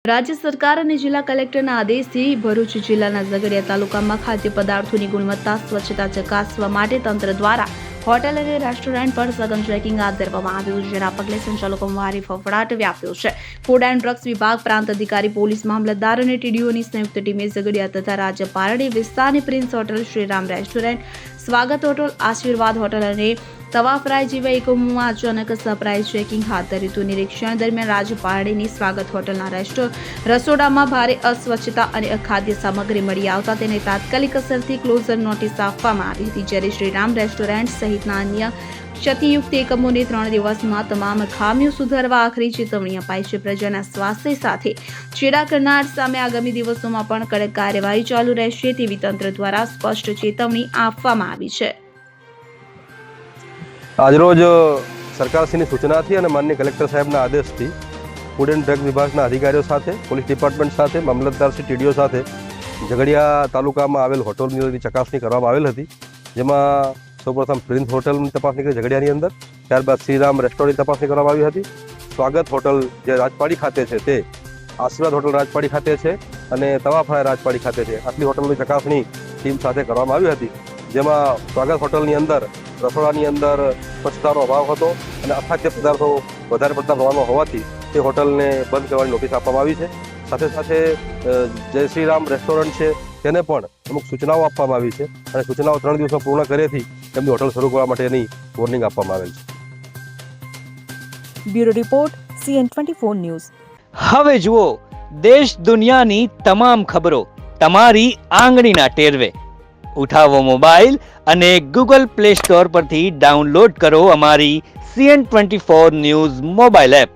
રાજ્ય સરકાર અને જિલ્લા કલેક્ટરના આદેશથી ભરૂચ જિલ્લાના ઝઘડિયા તાલુકામાં ખાદ્ય પદાર્થોની ગુણવત્તા સ્વચ્છતા ચકાસવા માટે તંત્ર દ્વારા હોટેલ અને રેસ્ટોરન્ટ પર સઘન ચેકિંગ હાથ ધરવામાં આવ્યું છે, જેના પગલે સંચાલકોમાં ભારે ફફડાટ વ્યાપ્યો છે। ફૂડ એન્ડ ડ્રગ્સ વિભાગ, પ્રાંત અધિકારી, પોલીસ, મામલતદાર અને ટીડીઓની સંયુક્ત ટીમે ઝઘડિયા તથા રાજપારડી વિસ્તારની પ્રિન્સ હોટલ, શ્રીરામ રેસ્ટોરન્ટ, સ્વાગત હોટલ, આશીર્વાદ હોટલ અને તવા ફ્રાય જેવા એકમોમાં અચાનક સરપ્રાઇઝ ચેકિંગ હાથ ધર્યું હતું। નિરીક્ષણ દરમિયાન રાજપારડીની સ્વાગત હોટલના રસોડામાં ભારે અસ્વચ્છતા અને અખાદ્ય સામગ્રી મળી આવતા તેને તાત્કાલિક અસરથી ક્લોઝર નોટિસ આપવામાં આવી હતી, જ્યારે શ્રીરામ રેસ્ટોરન્ટ સહિતના અન્ય ક્ષતિયુક્ત એકમોને 3 દિવસમાં તમામ ખામીઓ સુધારવા આખરી ચેતવણી અપાઈ છે। પ્રજાના સ્વાસ્થ્ય સાથે ચેડા કરનાર સામે આગામી દિવસોમાં પણ કડક કાર્યવાહી ચાલુ રહેશે તેવી તંત્ર દ્વારા સ્પષ્ટ ચેતવણી આપવામાં આવી છે। આજરોજ સરકારશ્રીની સૂચનાથી અને માનનીય કલેક્ટર સાહેબના આદેશથી ફૂડ એન્ડ ડ્રગ વિભાગના અધિકારીઓ સાથે, પોલીસ ડિપાર્ટમેન્ટ સાથે, મામલતદારશ્રી, ટીડીઓ સાથે ઝઘડિયા તાલુકામાં આવેલ હોટલની ચકાસણી કરવામાં આવેલ હતી, જેમાં સૌપ્રથમ પ્રિન્સ હોટલની તપાસણી કરી ઝઘડિયાની અંદર, ત્યારબાદ શ્રીરામ રેસ્ટોરન્ટની તપાસણી કરવામાં આવી હતી, સ્વાગત હોટલ જે રાજપાડી ખાતે છે તે, આશીર્વાદ હોટલ રાજપાડી ખાતે છે અને તવા ફ્રાય રાજપાડી ખાતે છે, આટલી હોટલની ચકાસણી ટીમ સાથે કરવામાં આવી હતી, જેમાં સ્વાગત હોટલની અંદર રસોડાની અંદર સ્વચ્છતાનો અભાવ હતો અને અખાદ્ય પદાર્થો વધારે પડતા પ્રમાણમાં હોવાથી તે હોટલને બંધ કરવાની નોટિસ આપવામાં આવી છે। સાથે સાથે જય શ્રીરામ રેસ્ટોરન્ટ છે તેને પણ અમુક સૂચનાઓ આપવામાં આવી છે અને સૂચનાઓ 3 દિવસમાં પૂર્ણ કર્યાથી તેમની હોટલ શરૂ કરવા માટેની વોર્નિંગ આપવામાં આવેલ છે। Bureau report CN24 news. હવે જુઓ દેશ દુનિયાની તમામ ખબરો તમારી આંગળીના ટેરવે। ઉઠાવો મોબાઈલ અને Google Play Store પરથી ડાઉનલોડ કરો અમારી CN24 ન્યૂઝ મોબાઈલ એપ।